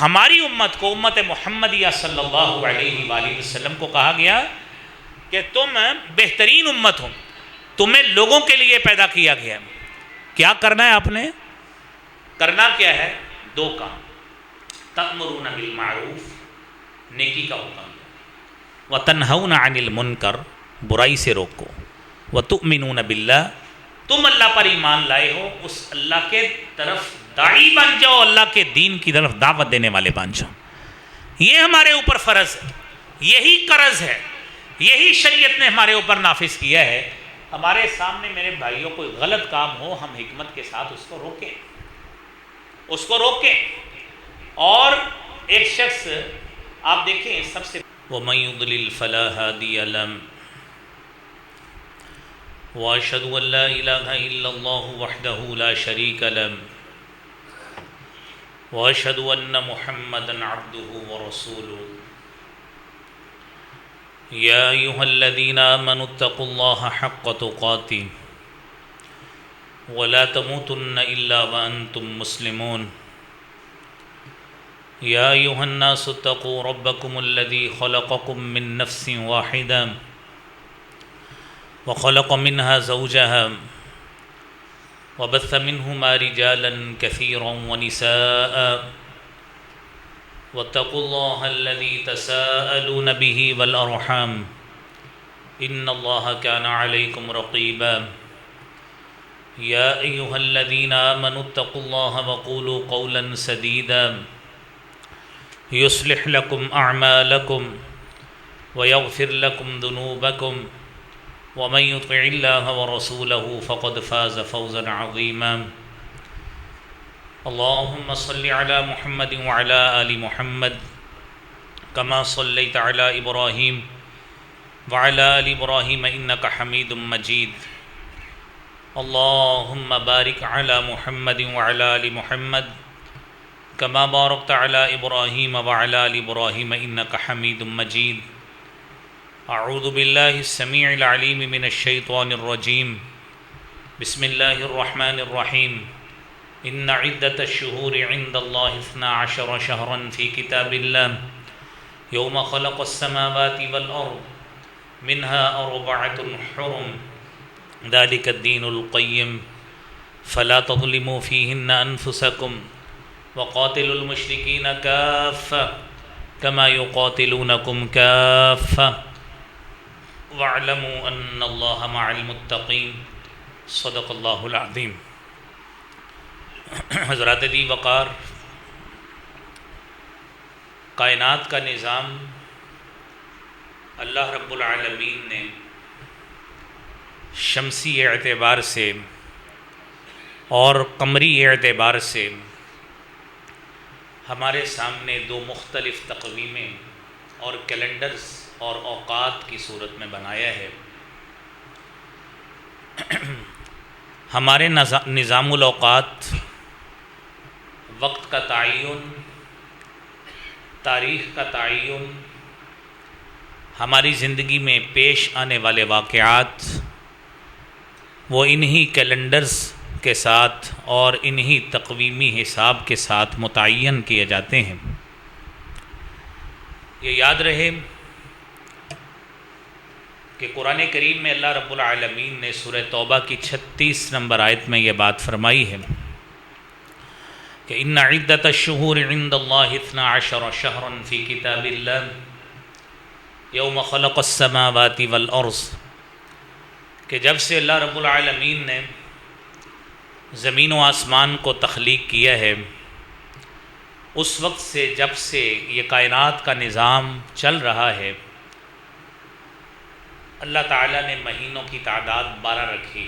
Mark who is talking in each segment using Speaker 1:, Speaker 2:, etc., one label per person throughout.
Speaker 1: ہماری امت کو، امت محمدیہ صلی اللہ علیہ وآلہ وسلم کو کہا گیا کہ تم بہترین امت ہو، تمہیں لوگوں کے لیے پیدا کیا گیا ہے۔ کیا کرنا ہے آپ نے؟ کرنا کیا ہے؟ دو کام: تأمرون بالمعروف، نیکی کا حکم دو، وتنہون عن المنکر، برائی سے روکو، وتؤمنون باللہ، تم اللہ پر ایمان لائے ہو، اس اللہ کے طرف داعی بن جاؤ، اللہ کے دین کی طرف دعوت دینے والے بن جاؤ۔ یہ ہمارے اوپر فرض ہے، یہی قرض ہے، یہی شریعت نے ہمارے اوپر نافذ کیا ہے۔ ہمارے سامنے میرے بھائیوں کوئی غلط کام ہو، ہم حکمت کے ساتھ اس کو روکیں، اس کو روکیں۔ اور ایک شخص آپ دیکھیں، سب سے وَمَن يُضْلِلْ فَلَا هَادِيَ لَهُ وَأَشْهَدُ أَن لَّا إِلَٰهَ إِلَّا اللَّهُ وَحْدَهُ لَا شَرِيكَ لَهُ وَأَشْهَدُ أَنَّ مُحَمَّدًا عَبْدُهُ وَرَسُولُهُ يَا أَيُّهَا الَّذِينَ آمَنُوا اتَّقُوا اللَّهَ حَقَّ تُقَاتِهِ وَلَا تَمُوتُنَّ إِلَّا وَأَنتُم مُّسْلِمُونَ يَا أَيُّهَا النَّاسُ اتَّقُوا رَبَّكُمُ الَّذِي خَلَقَكُم مِّن نَّفْسٍ وَاحِدَةٍ وخلق منها زوجها وبث منهما رجالا كثيرا ونساء واتقوا الله الذي تساءلون به والأرحام إن الله كان عليكم رقيبا يا أيها الذين آمنوا اتقوا الله وقولوا قولا سديدا يصلح لكم أعمالكم ويغفر لكم ذنوبكم ومن يطع الله ورسوله فقد فاز فوزا عظيما اللهم صل على محمد وعلى آل محمد كما صليت على إبراهيم وعلى آل إبراهيم إنك حميد مجيد اللهم بارك على محمد وعلى آل محمد كما باركت على إبراهيم وعلى آل إبراهيم إنك حميد مجيد اعوذ باللہ السمیع العلیم من الشیطان الرجیم بسم اللہ الرحمن الرحیم ان عدۃ الشہور عند اللہ 12 شہرا فی کتاب اللہ یوم خلق السماوات والارض منها 4 حرم ذلك الدین القیم فلا تظلموا فیہن انفسکم وقاتلوا المشرکین کافۃ كما يقاتلونكم كافۃ وَاعْلَمُوا أَنَّ اللَّهَ مَعَ الْمُتَّقِينَ صدق اللہ العظیم۔ حضرات دی وقار، کائنات کا نظام اللہ رب العالمین نے شمسی اعتبار سے اور قمری اعتبار سے ہمارے سامنے دو مختلف تقویمیں اور کیلنڈرز اور اوقات کی صورت میں بنایا ہے۔ ہمارے نظام الاوقات، وقت کا تعین، تاریخ کا تعین، ہماری زندگی میں پیش آنے والے واقعات وہ انہی کیلنڈرز کے ساتھ اور انہی تقویمی حساب کے ساتھ متعین کیے جاتے ہیں۔ یہ یاد رہے کہ قرآن کریم میں اللہ رب العالمین نے سورہ توبہ کی 36 نمبر آیت میں یہ بات فرمائی ہے کہ ان عدۃ الشہور عند اللہ 12 شہرا فی کتاب اللہ یوم خلق السماوات والارض، کہ جب سے اللہ رب العالمین نے زمین و آسمان کو تخلیق کیا ہے، اس وقت سے جب سے یہ کائنات کا نظام چل رہا ہے، اللہ تعالیٰ نے مہینوں کی تعداد 12 رکھی،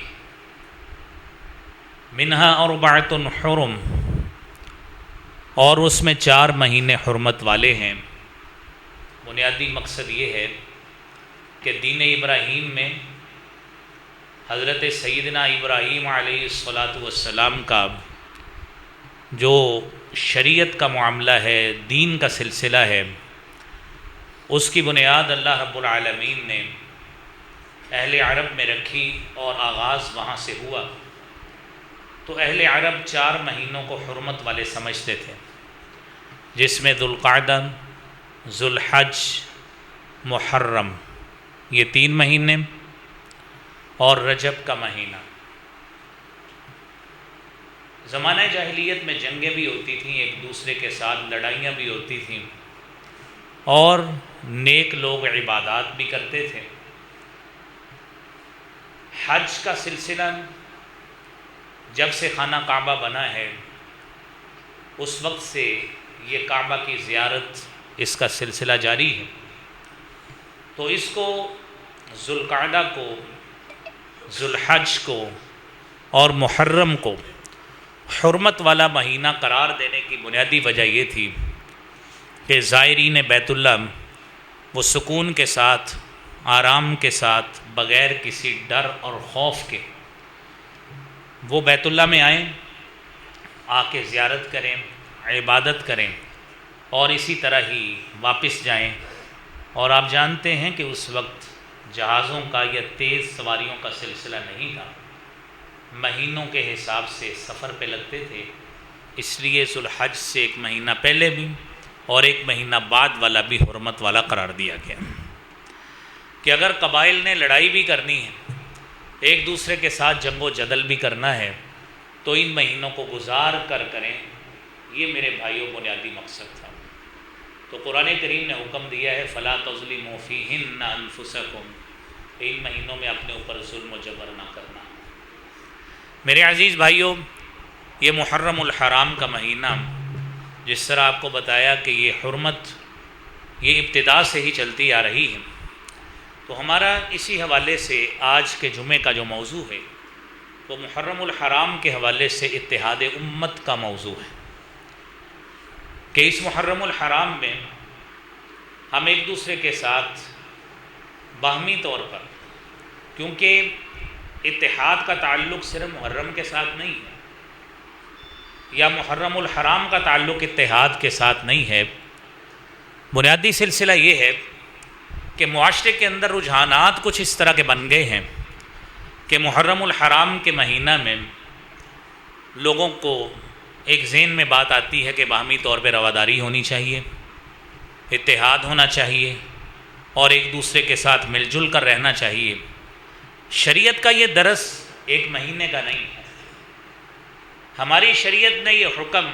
Speaker 1: منہا 4 حرم، اور اس میں 4 مہینے حرمت والے ہیں۔ بنیادی مقصد یہ ہے کہ دین ابراہیم میں حضرت سیدنا ابراہیم علیہ السلام کا جو شریعت کا معاملہ ہے، دین کا سلسلہ ہے، اس کی بنیاد اللہ رب العالمین نے اہل عرب میں رکھی اور آغاز وہاں سے ہوا۔ تو اہل عرب 4 مہینوں کو حرمت والے سمجھتے تھے، جس میں ذوالقعدہ، ذوالحج، محرم، یہ 3 مہینے اور رجب کا مہینہ۔ زمانہ جاہلیت میں جنگیں بھی ہوتی تھیں، ایک دوسرے کے ساتھ لڑائیاں بھی ہوتی تھیں، اور نیک لوگ عبادات بھی کرتے تھے۔ حج کا سلسلہ جب سے خانہ کعبہ بنا ہے اس وقت سے یہ کعبہ کی زیارت، اس کا سلسلہ جاری ہے۔ تو اس کو ذوالقعدہ کو، ذوالحج کو اور محرم کو حرمت والا مہینہ قرار دینے کی بنیادی وجہ یہ تھی کہ زائرین بیت اللہ وہ سکون کے ساتھ، آرام کے ساتھ، بغیر کسی ڈر اور خوف کے وہ بیت اللہ میں آئیں، آ کے زیارت کریں، عبادت کریں اور اسی طرح ہی واپس جائیں۔ اور آپ جانتے ہیں کہ اس وقت جہازوں کا یا تیز سواریوں کا سلسلہ نہیں تھا، مہینوں کے حساب سے سفر پہ لگتے تھے، اس لیے ذوالحج سے 1 مہینہ پہلے بھی اور 1 مہینہ بعد والا بھی حرمت والا قرار دیا گیا کہ اگر قبائل نے لڑائی بھی کرنی ہے، ایک دوسرے کے ساتھ جنگ و جدل بھی کرنا ہے، تو ان مہینوں کو گزار کر کریں۔ یہ میرے بھائیوں بنیادی مقصد تھا۔ تو قرآن کریم نے حکم دیا ہے فَلَا تَظْلِمُوا فِيهِنَّ أَنفُسَكُمْ، ان مہینوں میں اپنے اوپر ظلم و جبر نہ کرنا۔ میرے عزیز بھائیوں، یہ محرم الحرام کا مہینہ، جس طرح آپ کو بتایا کہ یہ حرمت یہ ابتدا سے ہی چلتی آ رہی ہے، تو ہمارا اسی حوالے سے آج کے جمعے کا جو موضوع ہے وہ محرم الحرام کے حوالے سے اتحاد امت کا موضوع ہے کہ اس محرم الحرام میں ہم ایک دوسرے کے ساتھ باہمی طور پر، کیونکہ اتحاد کا تعلق صرف محرم کے ساتھ نہیں ہے یا محرم الحرام کا تعلق اتحاد کے ساتھ نہیں ہے، بنیادی سلسلہ یہ ہے کہ معاشرے کے اندر رجحانات کچھ اس طرح کے بن گئے ہیں کہ محرم الحرام کے مہینہ میں لوگوں کو ایک ذہن میں بات آتی ہے کہ باہمی طور پہ رواداری ہونی چاہیے، اتحاد ہونا چاہیے اور ایک دوسرے کے ساتھ مل جل کر رہنا چاہیے۔ شریعت کا یہ درس 1 مہینے کا نہیں ہے، ہماری شریعت نے یہ حکم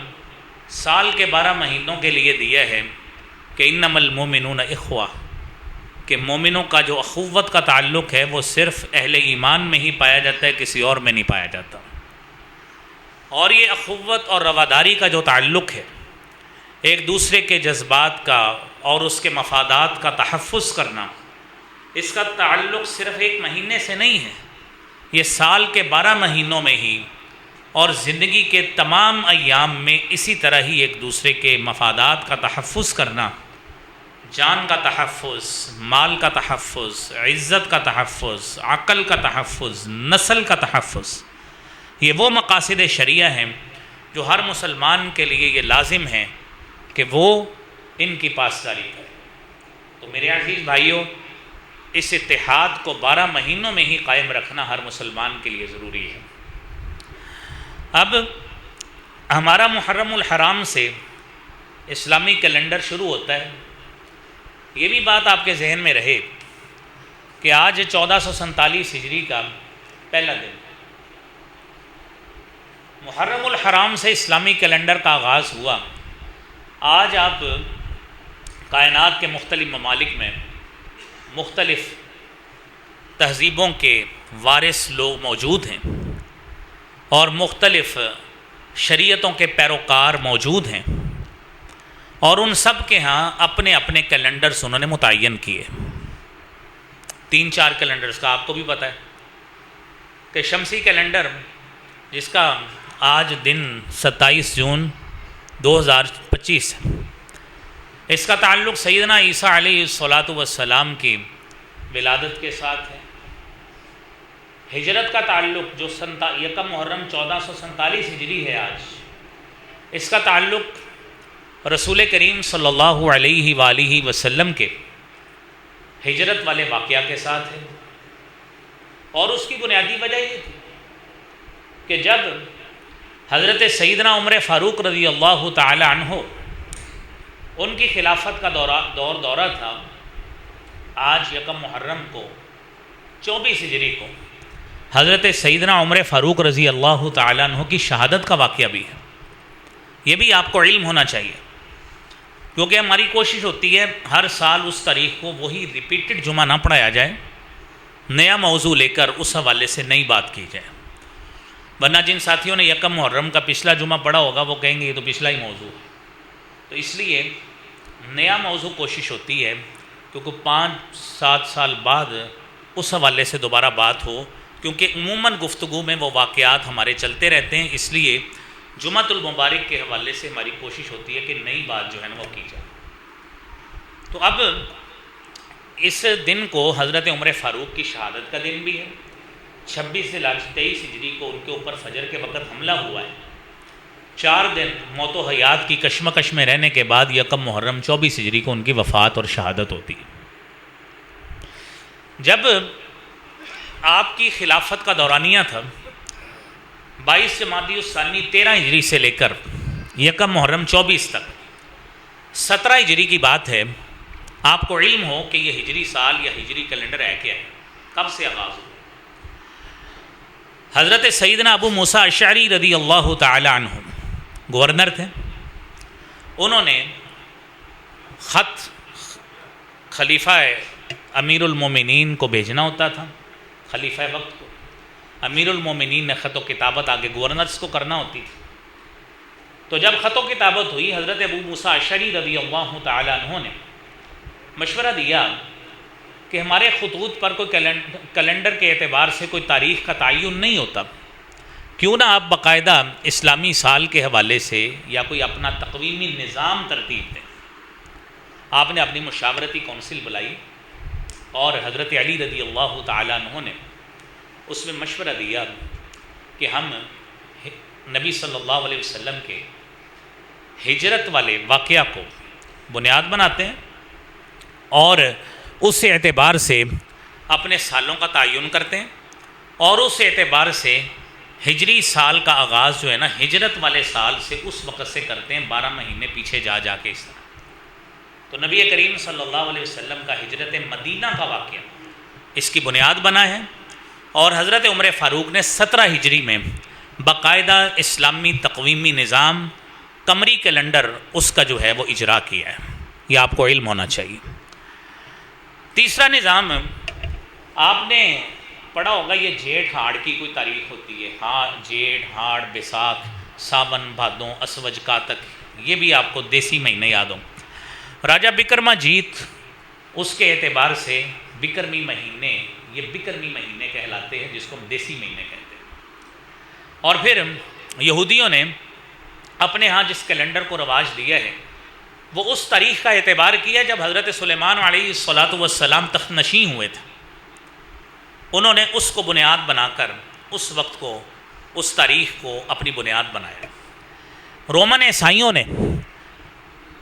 Speaker 1: سال کے 12 مہینوں کے لیے دیا ہے کہ انما المؤمنون اخوہ، کہ مومنوں کا جو اخوت کا تعلق ہے وہ صرف اہل ایمان میں ہی پایا جاتا ہے، کسی اور میں نہیں پایا جاتا۔ اور یہ اخوت اور رواداری کا جو تعلق ہے، ایک دوسرے کے جذبات کا اور اس کے مفادات کا تحفظ کرنا، اس کا تعلق صرف 1 مہینے سے نہیں ہے، یہ سال کے 12 مہینوں میں ہی اور زندگی کے تمام ایام میں اسی طرح ہی ایک دوسرے کے مفادات کا تحفظ کرنا، جان کا تحفظ، مال کا تحفظ، عزت کا تحفظ، عقل کا تحفظ، نسل کا تحفظ، یہ وہ مقاصد شریعہ ہیں جو ہر مسلمان کے لیے یہ لازم ہے کہ وہ ان کی پاسداری کرے۔ تو میرے عزیز بھائیوں، اس اتحاد کو 12 مہینوں میں ہی قائم رکھنا ہر مسلمان کے لیے ضروری ہے۔ اب ہمارا محرم الحرام سے اسلامی کیلنڈر شروع ہوتا ہے۔ یہ بھی بات آپ کے ذہن میں رہے کہ آج 1447 ہجری کا پہلا دن، محرم الحرام سے اسلامی کیلنڈر کا آغاز ہوا۔ آج آپ کائنات کے مختلف ممالک میں مختلف تہذیبوں کے وارث لوگ موجود ہیں اور مختلف شریعتوں کے پیروکار موجود ہیں، اور ان سب کے ہاں اپنے اپنے کیلنڈرز انہوں نے متعین کیے۔ 3-4 کیلنڈرز کا آپ کو بھی پتہ ہے کہ شمسی کیلنڈر، جس کا آج دن 27 جون 2025 ہے، اس کا تعلق سیدنا عیسیٰ علیہ السلام کی ولادت کے ساتھ ہے۔ ہجرت کا تعلق جو 1 محرم 1447 ہجری ہے آج، اس کا تعلق رسول کریم صلی اللہ علیہ وآلہ وسلم کے ہجرت والے واقعہ کے ساتھ ہے۔ اور اس کی بنیادی وجہ یہ تھی کہ جب حضرت سیدنا عمر فاروق رضی اللہ تعالی عنہ ان کی خلافت کا دورہ تھا آج یکم محرم کو 24 ہجری کو حضرت سیدنا عمر فاروق رضی اللہ تعالیٰ عنہ کی شہادت کا واقعہ بھی ہے. یہ بھی آپ کو علم ہونا چاہیے، کیونکہ ہماری کوشش ہوتی ہے ہر سال اس تاریخ کو وہی ریپیٹڈ جمعہ نہ پڑھایا جائے، نیا موضوع لے کر اس حوالے سے نئی بات کی جائے. ورنہ جن ساتھیوں نے یکم محرم کا پچھلا جمعہ پڑھا ہوگا وہ کہیں گے یہ تو پچھلا ہی موضوع ہے. تو اس لیے نیا موضوع کوشش ہوتی ہے کیونکہ 5-7 سال بعد اس حوالے سے دوبارہ بات ہو، کیونکہ عموماً گفتگو میں وہ واقعات ہمارے چلتے رہتے ہیں. اس لیے جمعۃ المبارک کے حوالے سے ہماری کوشش ہوتی ہے کہ نئی بات جو ہے نا وہ کی جائے. تو اب اس دن کو حضرت عمر فاروق کی شہادت کا دن بھی ہے. 26 ذی الحجہ 23 ہجری کو ان کے اوپر فجر کے وقت حملہ ہوا ہے. 4 دن موت و حیات کی کشمکش میں رہنے کے بعد یکم محرم 24 ہجری کو ان کی وفات اور شہادت ہوتی ہے. جب آپ کی خلافت کا دورانیہ تھا 22 جمادی الثانی 13 ہجری سے لے کر یکم محرم 24 تک 17 ہجری کی بات ہے. آپ کو علم ہو کہ یہ ہجری سال یا ہجری کیلنڈر ہے کیا ہے، کب سے آغاز ہو. حضرت سیدنا ابو موسیٰ اشعری رضی اللہ تعالی عنہ گورنر تھے. انہوں نے خط خلیفہ امیر المومنین کو بھیجنا ہوتا تھا. خلیفہ وقت کو امیر المومنین نے خط و کتابت آگے گورنرز کو کرنا ہوتی تھی. تو جب خط و کتابت ہوئی حضرت ابو موسیٰ اشعری رضی اللہ تعالی عنہ نے مشورہ دیا کہ ہمارے خطوط پر کوئی کیلنڈر کے اعتبار سے کوئی تاریخ کا تعین نہیں ہوتا، کیوں نہ آپ باقاعدہ اسلامی سال کے حوالے سے یا کوئی اپنا تقویمی نظام ترتیب دیں. آپ نے اپنی مشاورتی کونسل بلائی اور حضرت علی رضی اللہ تعالیٰ عنہ نے اس میں مشورہ دیا کہ ہم نبی صلی اللہ علیہ وسلم کے ہجرت والے واقعہ کو بنیاد بناتے ہیں اور اس اعتبار سے اپنے سالوں کا تعین کرتے ہیں اور اس اعتبار سے ہجری سال کا آغاز جو ہے نا ہجرت والے سال سے اس وقت سے کرتے ہیں 12 مہینے پیچھے جا کے اس طرح. تو نبی کریم صلی اللہ علیہ وسلم کا ہجرت مدینہ کا واقعہ اس کی بنیاد بنا ہے اور حضرت عمر فاروق نے 17 ہجری میں باقاعدہ اسلامی تقویمی نظام قمری کیلنڈر اس کا جو ہے وہ اجرا کیا ہے. یہ آپ کو علم ہونا چاہیے. تیسرا نظام آپ نے پڑھا ہوگا، یہ جیٹھ ہاڑ کی کوئی تاریخ ہوتی ہے. جیٹھ ہاڑ بیساکھ ساون بھادوں اسوج کاتک، یہ بھی آپ کو دیسی مہینے یاد ہوں. راجہ بکرما جیت اس کے اعتبار سے بکرمی مہینے، یہ بکرمی مہینے کہلاتے ہیں جس کو ہم دیسی مہینے کہتے ہیں. اور پھر یہودیوں نے اپنے ہاں جس کیلنڈر کو رواج دیا ہے وہ اس تاریخ کا اعتبار کیا جب حضرت سلیمان علیہ الصلاۃ والسلام تخت نشین ہوئے تھے. انہوں نے اس کو بنیاد بنا کر اس وقت کو اس تاریخ کو اپنی بنیاد بنایا. رومن عیسائیوں نے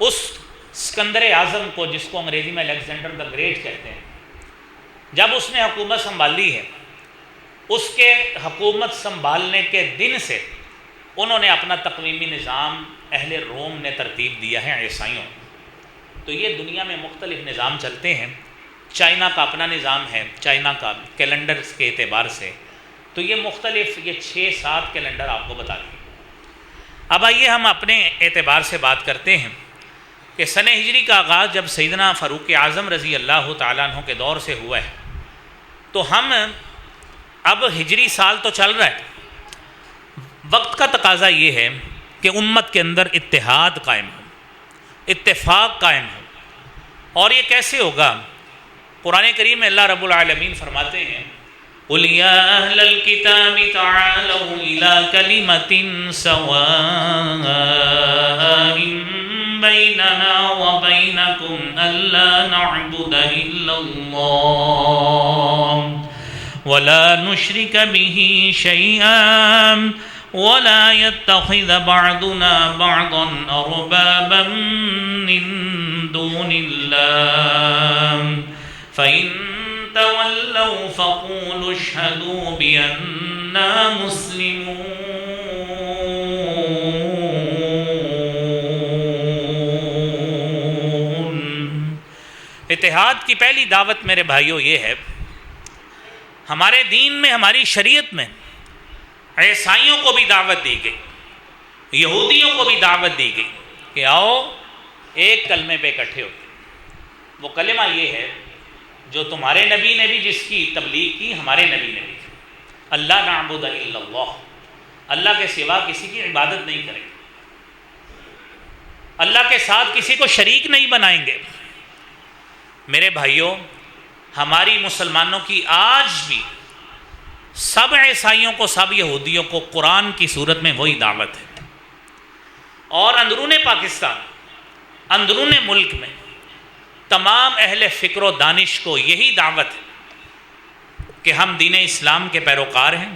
Speaker 1: اس اسکندر اعظم کو، جس کو انگریزی میں الیگزینڈر دا گریٹ کہتے ہیں، جب اس نے حکومت سنبھالی ہے اس کے حکومت سنبھالنے کے دن سے انہوں نے اپنا تقویمی نظام اہل روم نے ترتیب دیا ہے عیسائیوں. تو یہ دنیا میں مختلف نظام چلتے ہیں. چائنا کا اپنا نظام ہے، چائنا کا کیلنڈرز کے اعتبار سے. تو یہ مختلف 6-7 کیلنڈر آپ کو بتا دیں. اب آئیے ہم اپنے اعتبار سے بات کرتے ہیں کہ سن ہجری کا آغاز جب سیدنا فاروق اعظم رضی اللہ تعالیٰ عنہ کے دور سے ہوا ہے تو ہم اب ہجری سال تو چل رہا ہے. وقت کا تقاضا یہ ہے کہ امت کے اندر اتحاد قائم ہو، اتفاق قائم ہو. اور یہ کیسے ہوگا؟ قرآن کریم میں اللہ رب العالمین فرماتے ہیں قُلْ يَا أَهْلَ الْكِتَابِ تَعَالَوْا إِلَىٰ كَلِمَةٍ سَوَاءٍ بَيْنَنَا وَبَيْنَكُمْ أَلَّا نَعْبُدَ إِلَّا اللَّهَ وَلَا نُشْرِكَ بِهِ شَيْئًا وَلَا يَتَّخِذَ بَعْضُنَا بَعْضًا أَرْبَابًا مِّن دُونِ اللَّهِ فَإِن تَوَلَّوْا فَقُولُوا اشْهَدُوا بِأَنَّا مُسْلِمُونَ. اتحاد کی پہلی دعوت میرے بھائیوں یہ ہے، ہمارے دین میں، ہماری شریعت میں عیسائیوں کو بھی دعوت دی گئی، یہودیوں کو بھی دعوت دی گئی کہ آؤ ایک کلمے پہ اکٹھے ہو۔ وہ کلمہ یہ ہے جو تمہارے نبی نے بھی جس کی تبلیغ کی، ہمارے نبی نے بھی، اللہ نعبد الا اللہ، اللہ کے سوا کسی کی عبادت نہیں کریں گے، اللہ کے ساتھ کسی کو شریک نہیں بنائیں گے۔ میرے بھائیوں، ہماری مسلمانوں کی آج بھی سب عیسائیوں کو، سب یہودیوں کو قرآن کی صورت میں وہی دعوت ہے، اور اندرون پاکستان، اندرون ملک میں تمام اہل فکر و دانش کو یہی دعوت ہے کہ ہم دین اسلام کے پیروکار ہیں،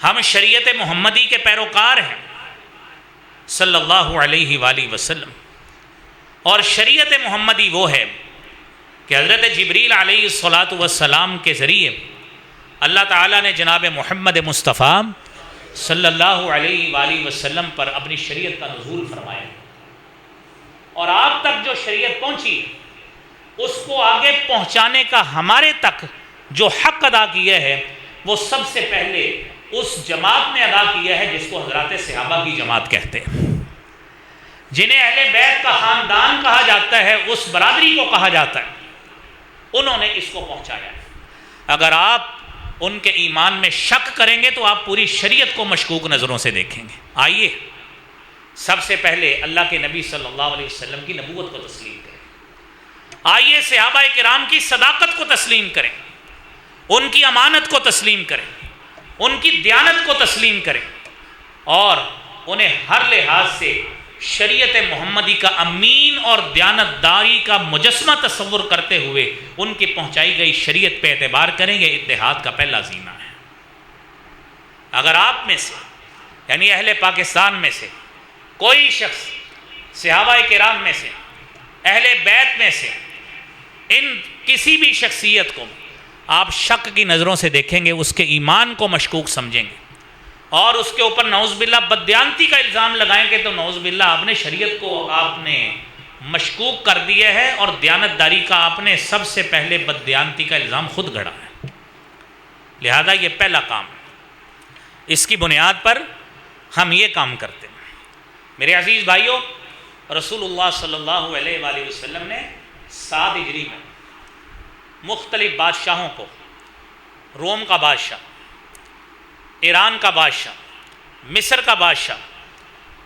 Speaker 1: ہم شریعت محمدی کے پیروکار ہیں صلی اللہ علیہ وآلہ وسلم۔ اور شریعت محمدی وہ ہے کہ حضرت جبریل علیہ الصلاۃ والسلام کے ذریعے اللہ تعالیٰ نے جناب محمد مصطفیٰ صلی اللہ علیہ وآلہ وسلم پر اپنی شریعت کا نزول فرمایا، اور آپ تک جو شریعت پہنچی اس کو آگے پہنچانے کا ہمارے تک جو حق ادا کیا ہے وہ سب سے پہلے اس جماعت نے ادا کیا ہے جس کو حضرات صحابہ کی جماعت کہتے ہیں، جنہیں اہل بیت کا خاندان کہا جاتا ہے، اس برادری کو کہا جاتا ہے، انہوں نے اس کو پہنچایا۔ اگر آپ ان کے ایمان میں شک کریں گے تو آپ پوری شریعت کو مشکوک نظروں سے دیکھیں گے۔ آئیے سب سے پہلے اللہ کے نبی صلی اللہ علیہ وسلم کی نبوت کو تسلیم کریں، آئیے صحابہ کرام کی صداقت کو تسلیم کریں، ان کی امانت کو تسلیم کریں، ان کی دیانت کو تسلیم کریں، اور انہیں ہر لحاظ سے شریعت محمدی کا امین اور دیانت داری کا مجسمہ تصور کرتے ہوئے ان کی پہنچائی گئی شریعت پہ اعتبار کریں گے۔ اتحاد کا پہلا زینہ ہے۔ اگر آپ میں سے، یعنی اہل پاکستان میں سے کوئی شخص صحابہ کرام میں سے، اہل بیت میں سے، ان کسی بھی شخصیت کو آپ شک کی نظروں سے دیکھیں گے، اس کے ایمان کو مشکوک سمجھیں گے، اور اس کے اوپر نعوذ باللہ بددیانتی کا الزام لگائیں گے، تو نعوذ باللہ آپ نے شریعت کو آپ نے مشکوک کر دیا ہے، اور دیانت داری کا آپ نے سب سے پہلے بددیانتی کا الزام خود گھڑا ہے۔ لہذا یہ پہلا کام، اس کی بنیاد پر ہم یہ کام کرتے ہیں۔ میرے عزیز بھائیوں، رسول اللہ صلی اللہ علیہ وآلہ وسلم نے 7 ہجری میں مختلف بادشاہوں کو، روم کا بادشاہ، ایران کا بادشاہ، مصر کا بادشاہ،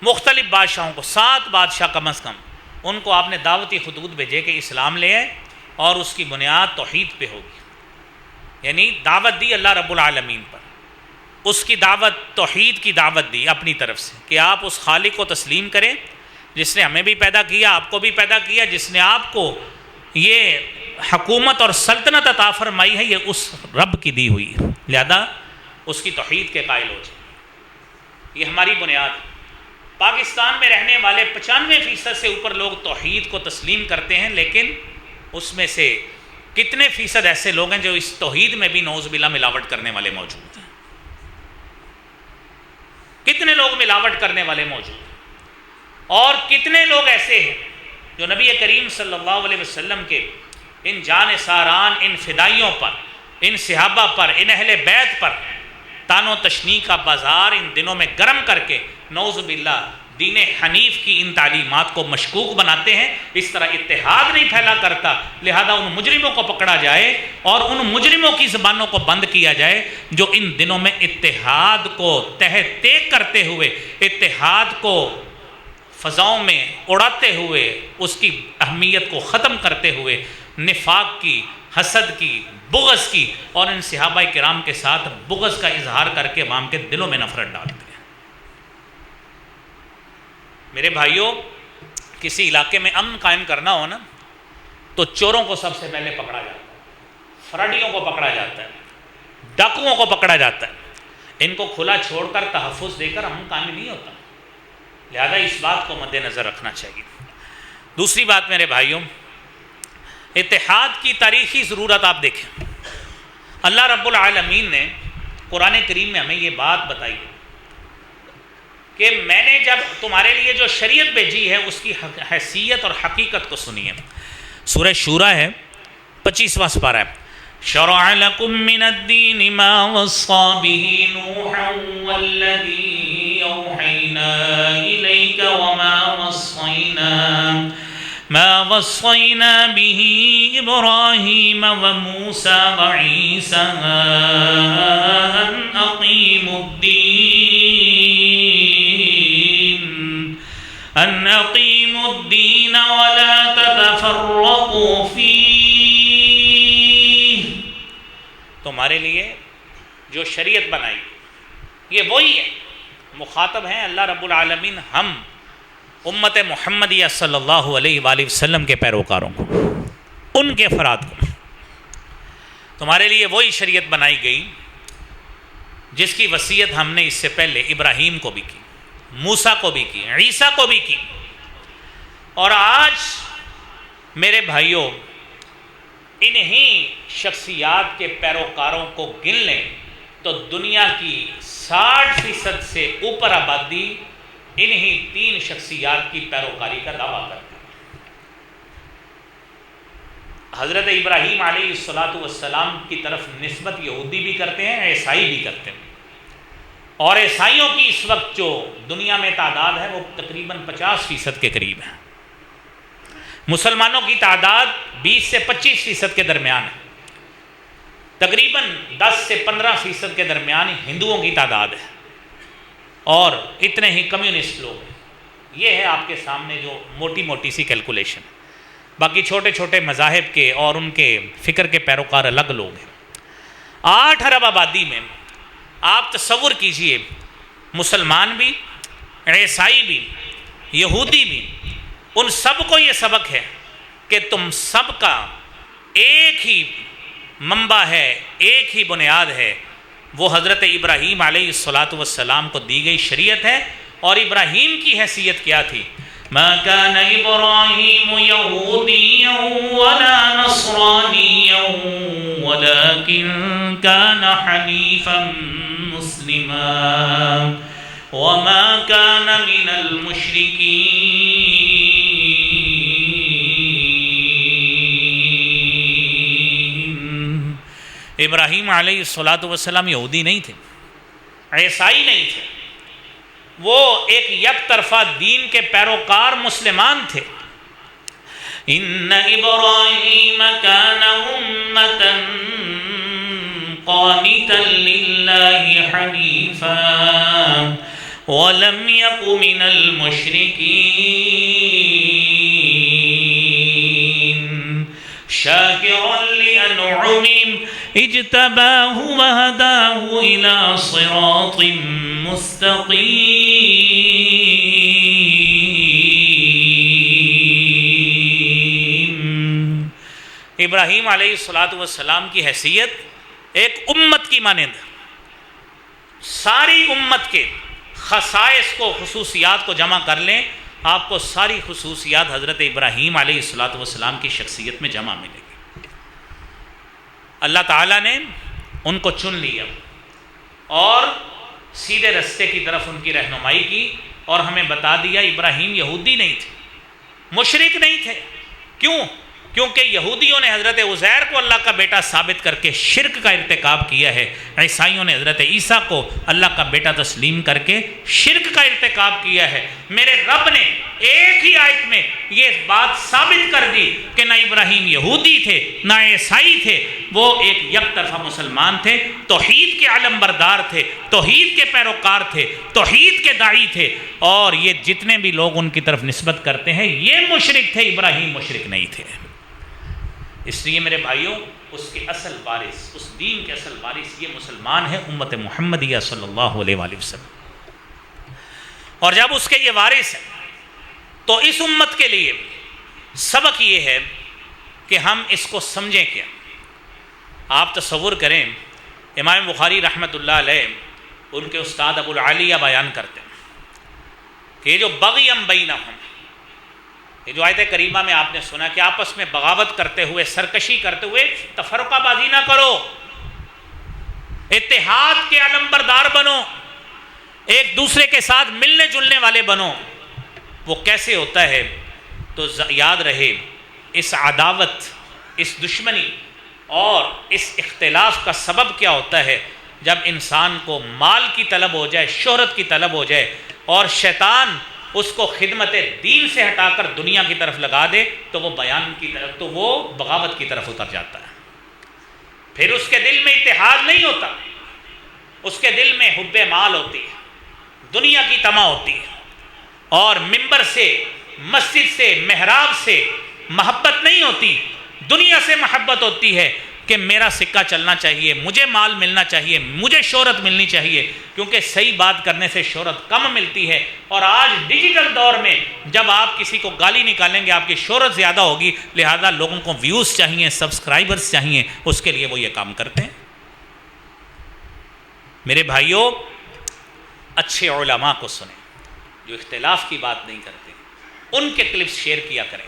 Speaker 1: مختلف بادشاہوں کو 7 بادشاہ کم از کم، ان کو آپ نے دعوتی خطوط بھیجے کہ اسلام لے آئے، اور اس کی بنیاد توحید پہ ہوگی، یعنی دعوت دی اللہ رب العالمین پر، اس کی دعوت، توحید کی دعوت دی اپنی طرف سے کہ آپ اس خالق کو تسلیم کریں جس نے ہمیں بھی پیدا کیا، آپ کو بھی پیدا کیا، جس نے آپ کو یہ حکومت اور سلطنت عطا فرمائی ہے، یہ اس رب کی دی ہوئی ہے، لہذا اس کی توحید کے قائل ہو جائے۔ یہ ہماری بنیاد ہے۔ پاکستان میں رہنے والے 95% سے اوپر لوگ توحید کو تسلیم کرتے ہیں، لیکن اس میں سے کتنے فیصد ایسے لوگ ہیں جو اس توحید میں بھی نعوذ باللہ ملاوٹ کرنے والے موجود ہیں؟ کتنے لوگ ملاوٹ کرنے والے موجود ہیں؟ اور کتنے لوگ ایسے ہیں جو نبی کریم صلی اللہ علیہ وسلم کے ان جان ساران، ان فدائیوں پر، ان صحابہ پر، ان اہل بیت پر تان و تشنیع کا بازار ان دنوں میں گرم کر کے نعوذ باللہ دین حنیف کی ان تعلیمات کو مشکوک بناتے ہیں۔ اس طرح اتحاد نہیں پھیلا کرتا، لہذا ان مجرموں کو پکڑا جائے اور ان مجرموں کی زبانوں کو بند کیا جائے جو ان دنوں میں اتحاد کو تہ تیگ کرتے ہوئے، اتحاد کو فضاؤں میں اڑاتے ہوئے، اس کی اہمیت کو ختم کرتے ہوئے نفاق کی، حسد کی، بغض کی، اور ان صحابہ کرام کے ساتھ بغض کا اظہار کر کے عوام کے دلوں میں نفرت ڈالتے ہیں۔ میرے بھائیوں، کسی علاقے میں امن قائم کرنا ہو نا تو چوروں کو سب سے پہلے پکڑا جاتا ہے، فراڈیوں کو پکڑا جاتا ہے، ڈاکوؤں کو پکڑا جاتا ہے۔ ان کو کھلا چھوڑ کر، تحفظ دے کر امن قائم نہیں ہوتا، لہذا اس بات کو مد نظر رکھنا چاہیے۔ دوسری بات میرے بھائیوں، اتحاد کی تاریخی ضرورت آپ دیکھیں۔ اللہ رب العالمین نے قرآن کریم میں ہمیں یہ بات بتائی کہ میں نے جب تمہارے لیے جو شریعت بھیجی ہے اس کی حیثیت اور حقیقت کو سنیے۔ سورہ شورى ہے 25واں سپارہ ہے. شرع لكم من الدين ما وصى به نوحا والذي أوحينا إليك ما وصينا به إبراهيم وموسى وعيسى أن أقيموا الدين ولا تتفرقوا فيه. تمہارے لیے جو شریعت بنائی یہ وہی ہے. مخاطب ہیں اللہ رب العالمین ہم امت محمدیہ صلی اللہ علیہ وآلہ وسلم کے پیروکاروں کو، ان کے افراد کو. تمہارے لیے وہی شریعت بنائی گئی جس کی وصیت ہم نے اس سے پہلے ابراہیم کو بھی کی، موسیٰ کو بھی کی، عیسیٰ کو بھی کی. اور آج میرے بھائیوں انہی شخصیات کے پیروکاروں کو گن لیں تو دنیا کی 60% سے اوپر آبادی انہی 3 شخصیات کی پیروکاری کا دعویٰ کرتے ہیں. حضرت ابراہیم علیہ السلام کی طرف نسبت یہودی بھی کرتے ہیں، عیسائی بھی کرتے ہیں. اور عیسائیوں کی اس وقت جو دنیا میں تعداد ہے وہ تقریباً 50% کے قریب ہے. مسلمانوں کی تعداد 20 سے 25% کے درمیان ہے. تقریباً 10 سے 15% کے درمیان ہندوؤں کی تعداد ہے، اور اتنے ہی کمیونسٹ لوگ ہیں. یہ ہے آپ کے سامنے جو موٹی موٹی سی کیلکولیشن. باقی چھوٹے چھوٹے مذاہب کے اور ان کے فکر کے پیروکار الگ لوگ ہیں. 8 ارب آبادی میں آپ تصور کیجئے مسلمان بھی، عیسائی بھی، یہودی بھی، ان سب کو یہ سبق ہے کہ تم سب کا ایک ہی منبع ہے، ایک ہی بنیاد ہے، وہ حضرت ابراہیم علیہ السلام کو دی گئی شریعت ہے. اور ابراہیم کی حیثیت کیا تھی؟ ما كان ابراہیم یہودیا ولا نصرانیا ولكن كان حنیفا مسلما وما كان من المشرکین. ابراہیم علیہ السلام یہودی نہیں تھے، عیسائی نہیں تھے، وہ ایک یک طرفہ دین کے پیروکار مسلمان تھے. ان ابراہیم کان امۃ قانتا للہ حنیفا ولم یک من المشرکین شاکرا لانعمه اجتباہ وہداہ الی صراط مستقیم. ابراہیم علیہ السلام کی حیثیت ایک امت کی مانند، ساری امت کے خصائص کو، خصوصیات کو جمع کر لیں، آپ کو ساری خصوصیات حضرت ابراہیم علیہ السلام کی شخصیت میں جمع ملے گی. اللہ تعالیٰ نے ان کو چن لیا اور سیدھے رستے کی طرف ان کی رہنمائی کی، اور ہمیں بتا دیا ابراہیم یہودی نہیں تھے، مشرک نہیں تھے. کیوں؟ کیونکہ یہودیوں نے حضرت عزیر کو اللہ کا بیٹا ثابت کر کے شرک کا ارتکاب کیا ہے، عیسائیوں نے حضرت عیسیٰ کو اللہ کا بیٹا تسلیم کر کے شرک کا ارتکاب کیا ہے. میرے رب نے ایک ہی آیت میں یہ بات ثابت کر دی کہ نہ ابراہیم یہودی تھے نہ عیسائی تھے، وہ ایک یک طرفہ مسلمان تھے، توحید کے علم بردار تھے، توحید کے پیروکار تھے، توحید کے داعی تھے. اور یہ جتنے بھی لوگ ان کی طرف نسبت کرتے ہیں یہ مشرک تھے، ابراہیم مشرک نہیں تھے. اس لیے میرے بھائیوں اس کے اصل وارث، اس دین کے اصل وارث یہ مسلمان ہے، امت محمدیہ صلی اللہ علیہ وآلہ وسلم. اور جب اس کے یہ وارث ہیں تو اس امت کے لیے سبق یہ ہے کہ ہم اس کو سمجھیں. کیا آپ تصور کریں، امام بخاری رحمۃ اللہ علیہ ان کے استاد ابو العالیہ بیان کرتے ہیں کہ یہ جو بغیم بینہم، یہ جو آیت کریمہ میں آپ نے سنا کہ آپس میں بغاوت کرتے ہوئے، سرکشی کرتے ہوئے تفرقہ بازی نہ کرو، اتحاد کے علم بردار بنو، ایک دوسرے کے ساتھ ملنے جلنے والے بنو. وہ کیسے ہوتا ہے؟ تو یاد رہے اس عداوت، اس دشمنی اور اس اختلاف کا سبب کیا ہوتا ہے؟ جب انسان کو مال کی طلب ہو جائے، شہرت کی طلب ہو جائے اور شیطان اس کو خدمت دین سے ہٹا کر دنیا کی طرف لگا دے تو وہ بیان کی طرف، تو وہ بغاوت کی طرف اتر جاتا ہے۔ پھر اس کے دل میں اتحاد نہیں ہوتا، اس کے دل میں حب مال ہوتی ہے، دنیا کی طمع ہوتی ہے، اور ممبر سے، مسجد سے، محراب سے محبت نہیں ہوتی، دنیا سے محبت ہوتی ہے کہ میرا سکہ چلنا چاہیے، مجھے مال ملنا چاہیے، مجھے شہرت ملنی چاہیے، کیونکہ صحیح بات کرنے سے شہرت کم ملتی ہے۔ اور آج ڈیجیٹل دور میں جب آپ کسی کو گالی نکالیں گے آپ کی شہرت زیادہ ہوگی، لہذا لوگوں کو ویوز چاہیے، سبسکرائبرز چاہیے، اس کے لیے وہ یہ کام کرتے ہیں۔ میرے بھائیوں، اچھے علماء کو سنیں جو اختلاف کی بات نہیں کرتے، ان کے کلپس شیئر کیا کریں۔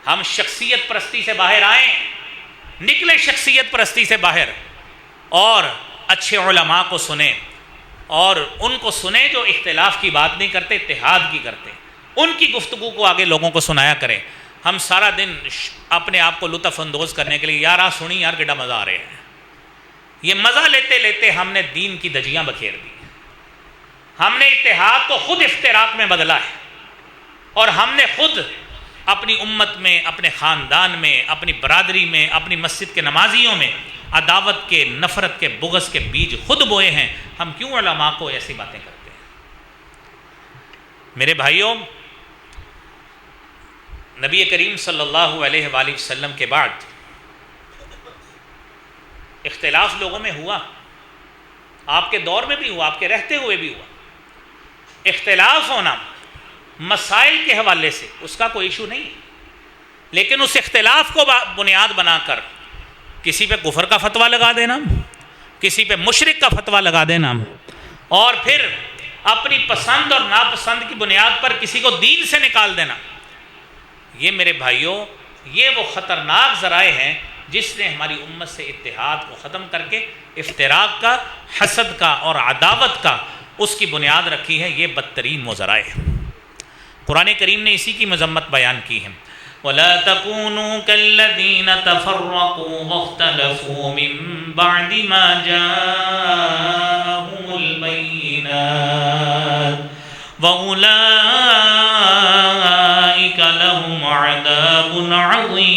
Speaker 1: ہم شخصیت پرستی سے باہر آئیں، نکلے شخصیت پرستی سے باہر، اور اچھے علماء کو سنیں، اور ان کو سنیں جو اختلاف کی بات نہیں کرتے، اتحاد کی کرتے، ان کی گفتگو کو آگے لوگوں کو سنایا کریں۔ ہم سارا دن اپنے آپ کو لطف اندوز کرنے کے لیے یار آ سنی یار کیڈا مزہ آ رہے ہیں، یہ مزہ لیتے لیتے ہم نے دین کی دجیاں بکھیر دی، ہم نے اتحاد کو خود افتراق میں بدلا ہے، اور ہم نے خود اپنی امت میں، اپنے خاندان میں، اپنی برادری میں، اپنی مسجد کے نمازیوں میں عداوت کے، نفرت کے، بغض کے بیج خود بوئے ہیں۔ ہم کیوں علماء کو ایسی باتیں کرتے ہیں؟ میرے بھائیوں، نبی کریم صلی اللہ علیہ وآلہ وسلم کے بعد اختلاف لوگوں میں ہوا، آپ کے دور میں بھی ہوا، آپ کے رہتے ہوئے بھی ہوا۔ اختلاف ہونا مسائل کے حوالے سے اس کا کوئی ایشو نہیں، لیکن اس اختلاف کو بنیاد بنا کر کسی پہ کفر کا فتویٰ لگا دینا، کسی پہ مشرک کا فتویٰ لگا دینا، اور پھر اپنی پسند اور ناپسند کی بنیاد پر کسی کو دین سے نکال دینا، یہ میرے بھائیوں، یہ وہ خطرناک ذرائع ہیں جس نے ہماری امت سے اتحاد کو ختم کر کے افتراق کا، حسد کا اور عداوت کا اس کی بنیاد رکھی ہے۔ یہ بدترین وہ ذرائع ہیں۔ قرآن کریم نے اسی کی مذمت بیان کی ہے، وَلَا تَكُونُوا كَالَّذِينَ تَفَرَّقُوا وَاخْتَلَفُوا مِن بَعْدِ مَا جَاءَهُمُ الْبَيِّنَاتُ وَأُولَئِكَ لَهُمْ عَذَابٌ عَظِيمٌ۔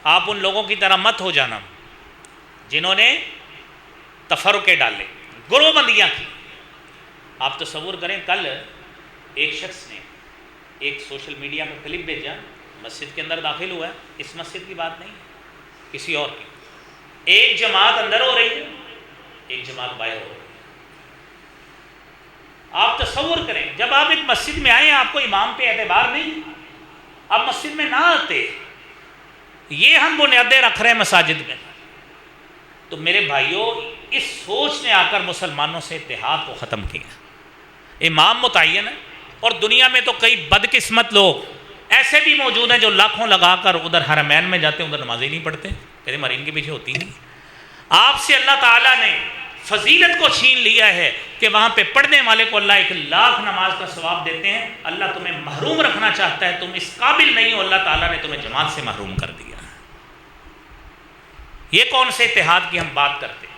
Speaker 1: آپ ان لوگوں کی طرح مت ہو جانا جنہوں نے تفرقے ڈالے، گروہ بندیاں کی۔ آپ تصور کریں، کل ایک شخص نے ایک سوشل میڈیا میں کلپ بھیجا، مسجد کے اندر داخل ہوا ہے، اس مسجد کی بات نہیں، کسی اور کی، ایک جماعت اندر ہو رہی ہے، ایک جماعت باہر ہو رہی ہے۔ آپ تصور کریں، جب آپ ایک مسجد میں آئیں آپ کو امام پہ اعتبار نہیں، آپ مسجد میں نہ آتے، یہ ہم بنیادیں رکھ رہے ہیں مساجد میں۔ تو میرے بھائیوں، اس سوچ نے آ کر مسلمانوں سے اتحاد کو ختم کیا۔ امام متعین ہے، اور دنیا میں تو کئی بدقسمت لوگ ایسے بھی موجود ہیں جو لاکھوں لگا کر ادھر حرمین میں جاتے ہیں، ادھر نمازیں نہیں پڑھتے، کہتے مرین کے پیچھے ہوتی نہیں۔ آپ سے اللہ تعالیٰ نے فضیلت کو چھین لیا ہے کہ وہاں پہ پڑھنے والے کو اللہ 1,00,000 نماز کا ثواب دیتے ہیں۔ اللہ تمہیں محروم رکھنا چاہتا ہے، تم اس قابل نہیں ہو، اللہ تعالیٰ نے تمہیں جماعت سے محروم کر دیا۔ یہ کون سے اتحاد کی ہم بات کرتے ہیں؟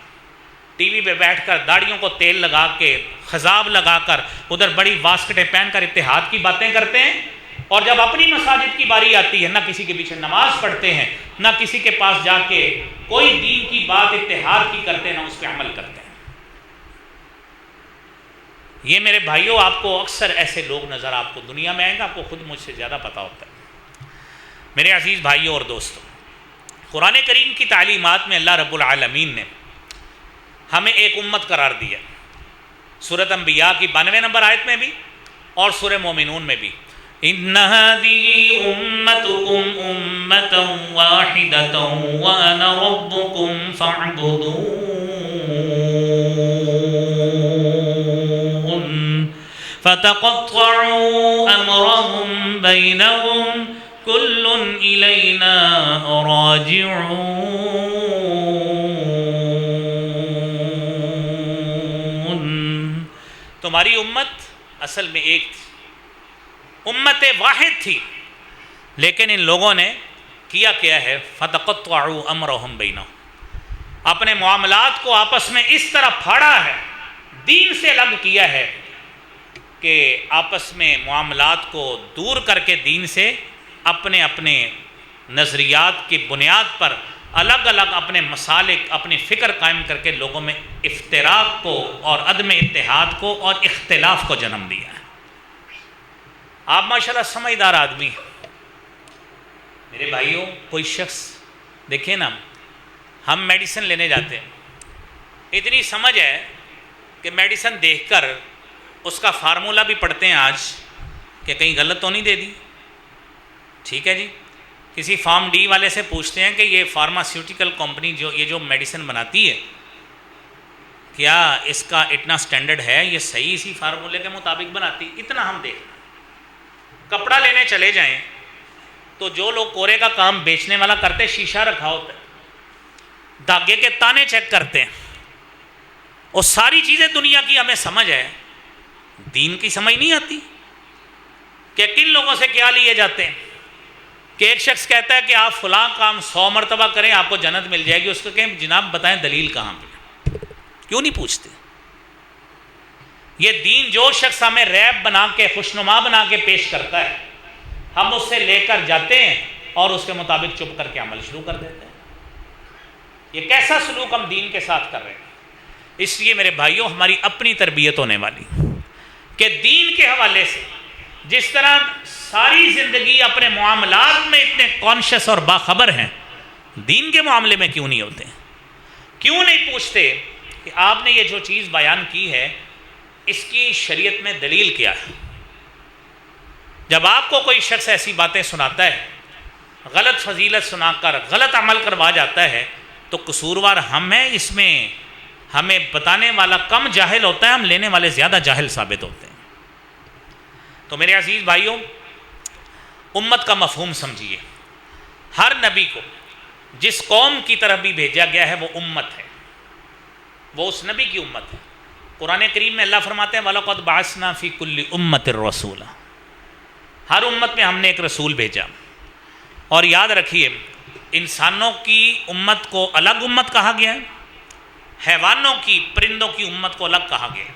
Speaker 1: ٹی وی پہ بیٹھ کر داڑھیوں کو تیل لگا کے، خضاب لگا کر، ادھر بڑی واسکٹیں پہن کر اتحاد کی باتیں کرتے ہیں، اور جب اپنی مساجد کی باری آتی ہے نہ کسی کے پیچھے نماز پڑھتے ہیں، نہ کسی کے پاس جا کے کوئی دین کی بات اتحاد کی کرتے ہیں، نہ اس پہ عمل کرتے ہیں۔ یہ میرے بھائیوں، آپ کو اکثر ایسے لوگ نظر آپ کو دنیا میں آئیں گے، آپ کو خود مجھ سے زیادہ پتہ ہوتا ہے۔ میرے عزیز بھائیوں اور دوستوں، قرآن کریم کی تعلیمات میں اللہ رب العالمین نے ہمیں ایک امت قرار دیا، سورۃ انبیاء کی 92 نمبر آیت میں بھی اور سورہ مومنون میں بھی، إِنَّ هَذِهِ أُمَّتُكُمْ أُمَّةً وَاحِدَةً وَأَنَا رَبُّكُمْ فَاعْبُدُونِ فَتَقَطَّعُوا أَمْرَهُمْ بَيْنَهُمْ كُلٌّ إِلَيْنَا راجعون۔ تمہاری امت اصل میں ایک تھی، امت واحد تھی، لیکن ان لوگوں نے کیا ہے فتقطعوا امرهم بینہم، اپنے معاملات کو آپس میں اس طرح پھاڑا ہے، دین سے الگ کیا ہے کہ آپس میں معاملات کو دور کر کے دین سے اپنے اپنے نظریات کی بنیاد پر الگ الگ اپنے مسالک، اپنی فکر قائم کر کے لوگوں میں افتراق کو اور عدم اتحاد کو اور اختلاف کو جنم دیا ہے۔ آپ ماشاءاللہ سمجھدار آدمی ہیں میرے بھائیوں، کوئی شخص دیکھیں نا، ہم میڈیسن لینے جاتے ہیں، اتنی سمجھ ہے کہ میڈیسن دیکھ کر اس کا فارمولہ بھی پڑھتے ہیں آج کہ کہیں غلط تو نہیں دے دی، ٹھیک ہے جی۔ کسی فارم ڈی والے سے پوچھتے ہیں کہ یہ فارماسیوٹیکل کمپنی یہ جو میڈیسن بناتی ہے، کیا اس کا اتنا سٹینڈرڈ ہے، یہ صحیح اسی فارمولے کے مطابق بناتی؟ اتنا ہم دیکھیں۔ کپڑا لینے چلے جائیں تو جو لوگ کورے کا کام بیچنے والا کرتے، شیشہ رکھا ہوتا ہے، دھاگے کے تانے چیک کرتے ہیں، اور ساری چیزیں دنیا کی ہمیں سمجھ ہے، دین کی سمجھ نہیں آتی کہ کن لوگوں سے کیا لیے جاتے ہیں۔ کہ ایک شخص کہتا ہے کہ آپ فلاں کام 100 مرتبہ کریں آپ کو جنت مل جائے گی، اس کو کہیں جناب بتائیں دلیل کہاں پہ؟ کیوں نہیں پوچھتے؟ یہ دین جو شخص ہمیں ریب بنا کے، خوشنما بنا کے پیش کرتا ہے، ہم اس سے لے کر جاتے ہیں اور اس کے مطابق چپ کر کے عمل شروع کر دیتے ہیں۔ یہ کیسا سلوک ہم دین کے ساتھ کر رہے ہیں؟ اس لیے میرے بھائیوں، ہماری اپنی تربیت ہونے والی کہ دین کے حوالے سے جس طرح ساری زندگی اپنے معاملات میں اتنے کانشیس اور باخبر ہیں، دین کے معاملے میں کیوں نہیں ہوتے؟ کیوں نہیں پوچھتے کہ آپ نے یہ جو چیز بیان کی ہے اس کی شریعت میں دلیل کیا ہے؟ جب آپ کو کوئی شخص ایسی باتیں سناتا ہے، غلط فضیلت سنا کر غلط عمل کروا جاتا ہے، تو قصوروار ہم ہیں، اس میں ہمیں بتانے والا کم جاہل ہوتا ہے، ہم لینے والے زیادہ جاہل ثابت ہوتے ہیں۔ تو میرے عزیز بھائیوں، امت کا مفہوم سمجھیے۔ ہر نبی کو جس قوم کی طرف بھی بھیجا گیا ہے وہ امت ہے، وہ اس نبی کی امت ہے۔ قرآن کریم میں اللہ فرماتے ہیں وَلَقَدْ بَعَثْنَا فِي كُلِّ أُمَّةٍ رَسُولًا، ہر امت میں ہم نے ایک رسول بھیجا۔ اور یاد رکھیے، انسانوں کی امت کو الگ امت کہا گیا ہے، حیوانوں کی، پرندوں کی امت کو الگ کہا گیا ہے،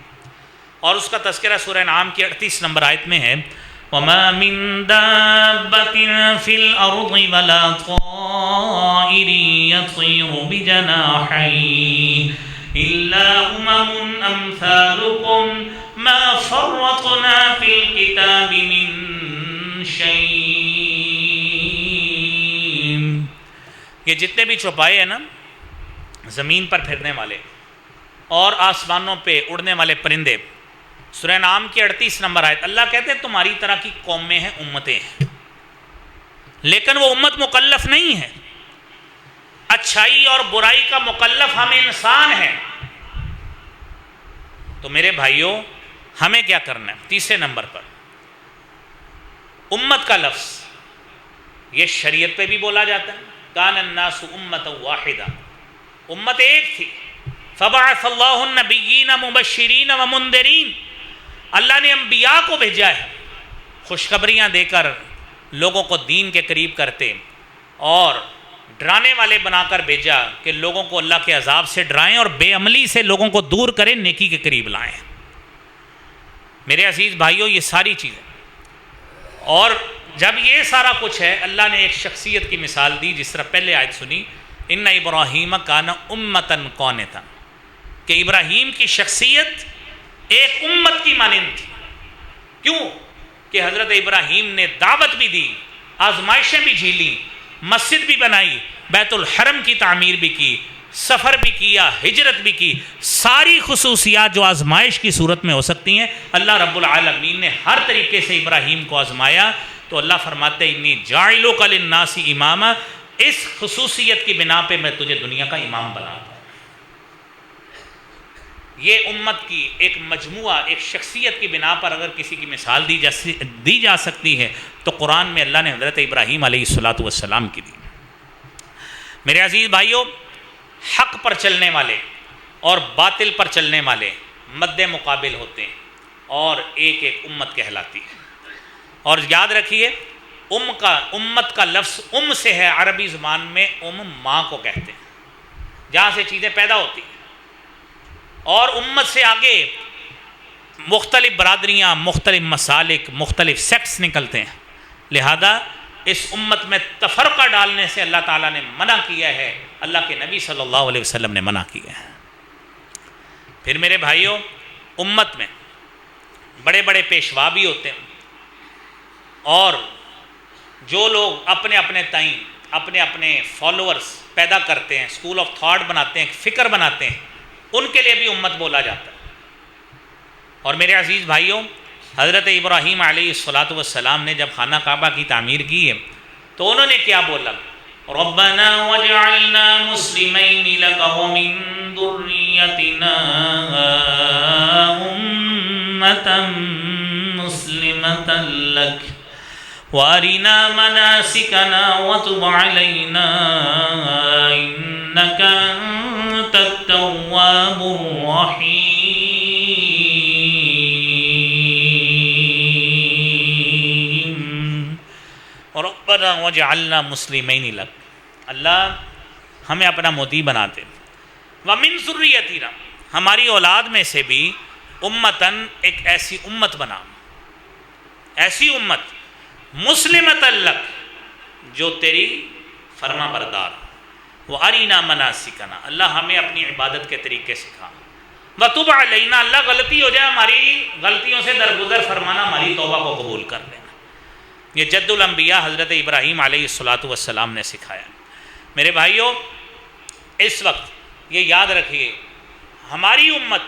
Speaker 1: اور اس کا تذکرہ سورہ انعام کی 38 نمبر آیت میں ہے وَمَا مِن دَابَّةٍ فِي الْأَرْضِ وَلَا طَائِرٍ يَطِيرُ بِجَنَاحَيْهِ إِلَّا أُمَمٌ أَمْثَالُكُمْ مَا فَرَّطْنَا فِي الْكِتَابِ مِن شَيْءٍ۔ یہ جتنے بھی چوپائے ہیں نا، زمین پر پھرنے والے اور آسمانوں پہ اڑنے والے پرندے، سورہ انعام کی 38 نمبر آیت، اللہ کہتے ہیں تمہاری طرح کی قومیں ہیں، امتیں ہیں، لیکن وہ امت مکلف نہیں ہے۔ اچھائی اور برائی کا مکلف ہم انسان ہیں۔ تو میرے بھائیوں، ہمیں کیا کرنا ہے؟ تیسرے نمبر پر امت کا لفظ یہ شریعت پہ بھی بولا جاتا ہے، کان الناس امۃ واحدہ، امت ایک تھی، فبعث اللہ النبیین مبشرین ومنذرین، اللہ نے انبیاء کو بھیجا ہے خوشخبریاں دے کر لوگوں کو دین کے قریب کرتے، اور ڈرانے والے بنا کر بھیجا کہ لوگوں کو اللہ کے عذاب سے ڈرائیں اور بے عملی سے لوگوں کو دور کریں، نیکی کے قریب لائیں۔ میرے عزیز بھائیوں، یہ ساری چیزیں، اور جب یہ سارا کچھ ہے، اللہ نے ایک شخصیت کی مثال دی، جس طرح پہلے آیت سنی ان ابراہیم کان امتن قانتا، کہ ابراہیم کی شخصیت ایک امت کی مانند تھی۔ کیوں؟ کہ حضرت ابراہیم نے دعوت بھی دی، آزمائشیں بھی جھیلیں، مسجد بھی بنائی، بیت الحرم کی تعمیر بھی کی، سفر بھی کیا، ہجرت بھی کی، ساری خصوصیات جو آزمائش کی صورت میں ہو سکتی ہیں، اللہ رب العالمین نے ہر طریقے سے ابراہیم کو آزمایا۔ تو اللہ فرماتے ہیں انی جاعلک للناس اماما، اس خصوصیت کی بنا پہ میں تجھے دنیا کا امام بناتا ہوں۔ یہ امت کی ایک مجموعہ، ایک شخصیت کی بنا پر اگر کسی کی مثال دی جا سکتی ہے تو قرآن میں اللہ نے حضرت ابراہیم علیہ الصلوۃ والسلام کی دی۔ میرے عزیز بھائیوں، حق پر چلنے والے اور باطل پر چلنے والے مد مقابل ہوتے ہیں۔ اور ایک ایک امت کہلاتی ہے۔ اور یاد رکھیے امت کا لفظ سے ہے، عربی زبان میں ماں کو کہتے ہیں، جہاں سے چیزیں پیدا ہوتی ہیں، اور امت سے آگے مختلف برادریاں، مختلف مسالک، مختلف سیکٹس نکلتے ہیں، لہذا اس امت میں تفرقہ ڈالنے سے اللہ تعالیٰ نے منع کیا ہے، اللہ کے نبی صلی اللہ علیہ وسلم نے منع کیا ہے۔ پھر میرے بھائیوں، امت میں بڑے بڑے پیشوا بھی ہوتے ہیں، اور جو لوگ اپنے اپنے تئیں اپنے اپنے فالوورز پیدا کرتے ہیں، اسکول آف تھاٹ بناتے ہیں، فکر بناتے ہیں، ان کے لیے بھی امت بولا جاتا ہے۔ اور میرے عزیز بھائیوں، حضرت ابراہیم علیہ السلام نے جب خانہ کعبہ کی تعمیر کی ہے تو انہوں نے کیا بولا؟ ربنا وجعلنا مسلمین لک ومن ذریتنا امة مسلمة لک وارنا مناسکنا وتب علینا انک انت التواب الرحیم۔ ربنا وجعلنا مسلمین لک، اللہ ہمیں اپنا مطیع بناتے، ومن ذریتنا، ہماری اولاد میں سے بھی امتن، ایک ایسی امت بنا، ایسی امت مسلمۃ لک جو تیری فرما بردار، وارنا مناسکنا، اللہ ہمیں اپنی عبادت کے طریقے سکھا، وتب علینا، اللہ غلطی ہو جائے ہماری غلطیوں سے درگزر فرمانا، ہماری توبہ کو قبول کر لینا۔ یہ جد الانبیاء حضرت ابراہیم علیہ السلام نے سکھایا۔ میرے بھائیوں، اس وقت یہ یاد رکھیے، ہماری امت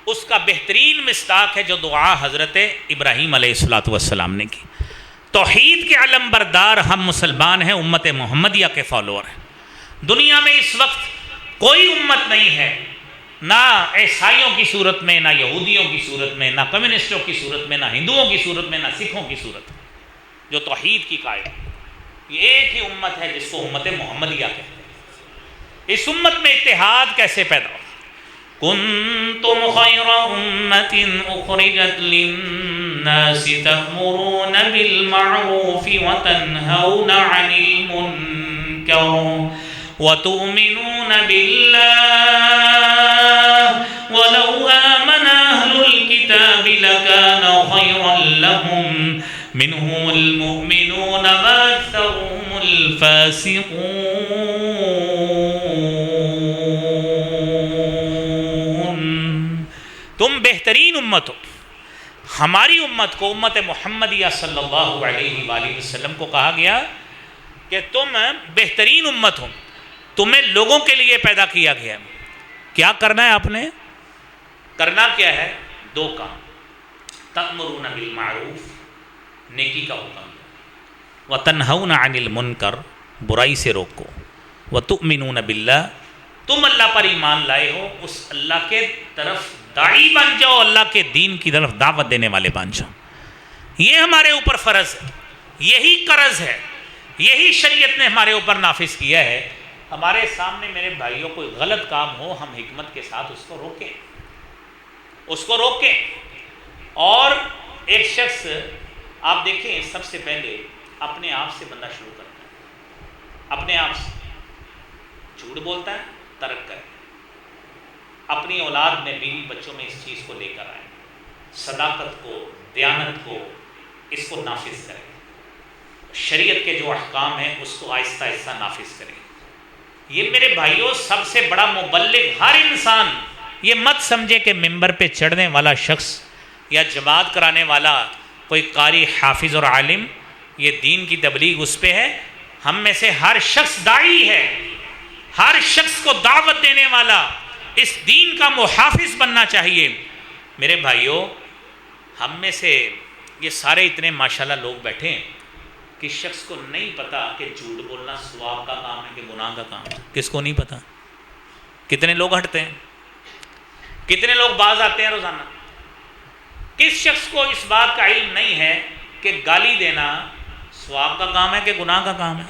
Speaker 1: اس کا بہترین مصداق ہے جو دعا حضرت ابراہیم علیہ السلام نے کی۔ توحید کے علم بردار ہم مسلمان ہیں، امت محمدیہ کے فالوور ہیں۔ دنیا میں اس وقت کوئی امت نہیں ہے، نہ عیسائیوں کی صورت میں، نہ یہودیوں کی صورت میں، نہ کمیونسٹوں کی صورت میں، نہ ہندوؤں کی صورت میں، نہ سکھوں کی صورت میں، جو توحید کی قائل ہے۔ یہ ایک ہی امت ہے جس کو امت محمدیہ کہتے ہیں۔ اس امت میں اتحاد کیسے پیدا ہو؟ کنتم خیر امت اخرجت للناس تأمرون بالمعروف وتنہون عن المنکر وتؤمنون باللہ ولو آمن اہل الكتاب لکان خیرا لهم منهم المؤمنون واکثرهم الفاسقون۔ تم بہترین امت ہو۔ ہماری امت کو، امت محمدیہ صلی اللہ علیہ وآلہ وسلم کو کہا گیا کہ تم بہترین امت ہو، تمہیں لوگوں کے لیے پیدا کیا گیا۔ کیا کرنا ہے آپ نے؟ کرنا کیا ہے؟ دو کام، تأمرون بالمعروف، نیکی کا حکم دو، وتنہون عن المنکر، برائی سے روکو، وتؤمنون باللہ، تم اللہ پر ایمان لائے ہو، اس اللہ کے طرف داعی بن جاؤ، اللہ کے دین کی طرف دعوت دینے والے بن جاؤ۔ یہ ہمارے اوپر فرض ہے، یہی قرض ہے، یہی شریعت نے ہمارے اوپر نافذ کیا ہے۔ ہمارے سامنے میرے بھائیوں کوئی غلط کام ہو، ہم حکمت کے ساتھ اس کو روکیں، اس کو روکیں۔ اور ایک شخص، آپ دیکھیں، سب سے پہلے اپنے آپ سے بندہ شروع کرتا ہے، اپنے آپ سے جھوٹ بولتا ہے، ترک کرے، اپنی اولاد میں، بیوی بچوں میں اس چیز کو لے کر آئے، صداقت کو، دیانت کو، اس کو نافذ کرے، شریعت کے جو احکام ہیں اس کو آہستہ آہستہ نافذ کرے۔ یہ میرے بھائیوں سب سے بڑا مبلغ ہر انسان، یہ مت سمجھے کہ ممبر پہ چڑھنے والا شخص یا جماعت کرانے والا کوئی قاری، حافظ اور عالم، یہ دین کی تبلیغ اس پہ ہے۔ ہم میں سے ہر شخص داعی ہے، ہر شخص کو دعوت دینے والا، اس دین کا محافظ بننا چاہیے۔ میرے بھائیوں، ہم میں سے یہ سارے اتنے ماشاءاللہ لوگ بیٹھے ہیں، کس شخص کو نہیں پتا کہ جھوٹ بولنا ثواب کا کام ہے کہ گناہ کا کام ہے؟ کس کو نہیں پتا؟ کتنے لوگ ہٹتے ہیں، کتنے لوگ باز آتے ہیں روزانہ؟ کس شخص کو اس بات کا علم نہیں ہے کہ گالی دینا ثواب کا کام ہے کہ گناہ کا کام ہے؟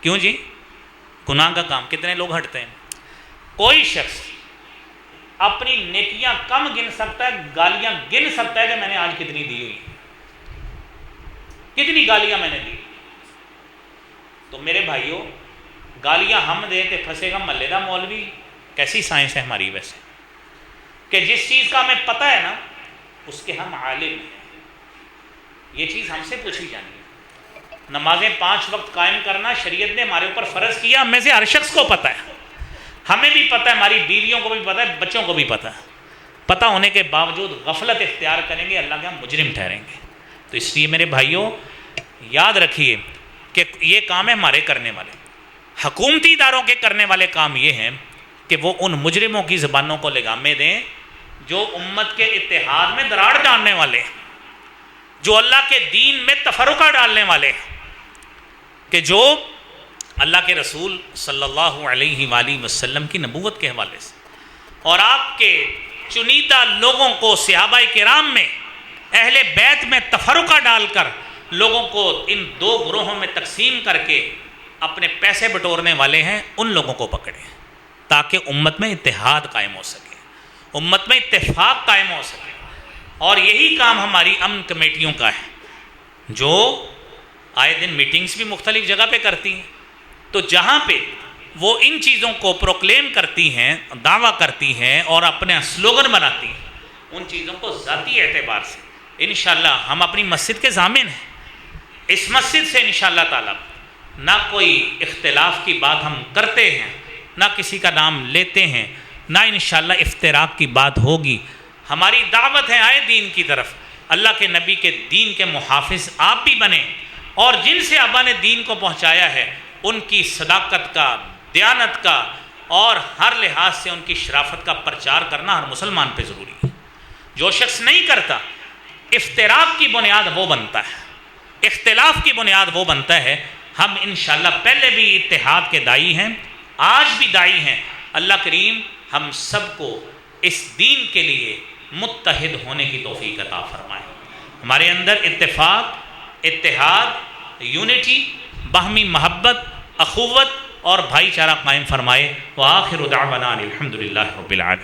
Speaker 1: کیوں جی؟ گناہ کا کام۔ کتنے لوگ ہٹتے ہیں؟ کوئی شخص اپنی نیکیاں کم گن سکتا ہے، گالیاں گن سکتا ہے کہ میں نے آج کتنی دی ہوئی، کتنی گالیاں میں نے دی۔ تو میرے بھائیوں، گالیاں ہم دیں کہ پھنسے گا محلے دا مولوی، کیسی سائنس ہے ہماری ویسے، کہ جس چیز کا ہمیں پتہ ہے نا اس کے ہم عالم ہیں، یہ چیز ہم سے پوچھی جانی ہے۔ نمازیں 5 وقت قائم کرنا شریعت نے ہمارے اوپر فرض کیا، ہم میں سے ہر شخص کو پتہ ہے، ہمیں بھی پتہ ہے، ہماری بیویوں کو بھی پتہ ہے، بچوں کو بھی پتہ ہے، پتہ ہونے کے باوجود غفلت اختیار کریں گے، اللہ کے ہم مجرم ٹھہریں گے۔ تو اس لیے میرے بھائیوں یاد رکھیے کہ یہ کام ہے ہمارے کرنے والے، حکومتی اداروں کے کرنے والے کام یہ ہیں کہ وہ ان مجرموں کی زبانوں کو لگامے دیں جو امت کے اتحاد میں دراڑ ڈالنے والے، جو اللہ کے دین میں تفرقہ ڈالنے والے، کہ جو اللہ کے رسول صلی اللہ علیہ وآلہ وسلم کی نبوت کے حوالے سے اور آپ کے چنیدہ لوگوں کو صحابہ کرام میں اہل بیت میں تفرقہ ڈال کر لوگوں کو ان 2 گروہوں میں تقسیم کر کے اپنے پیسے بٹورنے والے ہیں، ان لوگوں کو پکڑیں تاکہ امت میں اتحاد قائم ہو سکے، امت میں اتفاق قائم ہو سکے۔ اور یہی کام ہماری امن کمیٹیوں کا ہے جو آئے دن میٹنگز بھی مختلف جگہ پہ کرتی ہیں، تو جہاں پہ وہ ان چیزوں کو پروکلیم کرتی ہیں، دعویٰ کرتی ہیں اور اپنے سلوگن بناتی ہیں، ان چیزوں کو ذاتی اعتبار سے انشاءاللہ ہم اپنی مسجد کے ضامن ہیں۔ اس مسجد سے انشاءاللہ تعالی نہ کوئی اختلاف کی بات ہم کرتے ہیں، نہ کسی کا نام لیتے ہیں، نہ انشاءاللہ افتراق کی بات ہوگی۔ ہماری دعوت ہے آئے دین کی طرف، اللہ کے نبی کے دین کے محافظ آپ بھی بنیں، اور جن سے ابا نے دین کو پہنچایا ہے ان کی صداقت کا، دیانت کا اور ہر لحاظ سے ان کی شرافت کا پرچار کرنا ہر مسلمان پہ ضروری ہے۔ جو شخص نہیں کرتا، افتراق کی بنیاد وہ بنتا ہے، اختلاف کی بنیاد وہ بنتا ہے۔ ہم انشاءاللہ پہلے بھی اتحاد کے داعی ہیں، آج بھی داعی ہیں۔ اللہ کریم ہم سب کو اس دین کے لیے متحد ہونے کی توفیق عطا فرمائے، ہمارے اندر اتفاق، اتحاد، یونٹی، باہمی محبت، اخوت اور بھائی چارہ قائم فرمائے۔ وآخر دعوانا الحمدللہ رب العالمین۔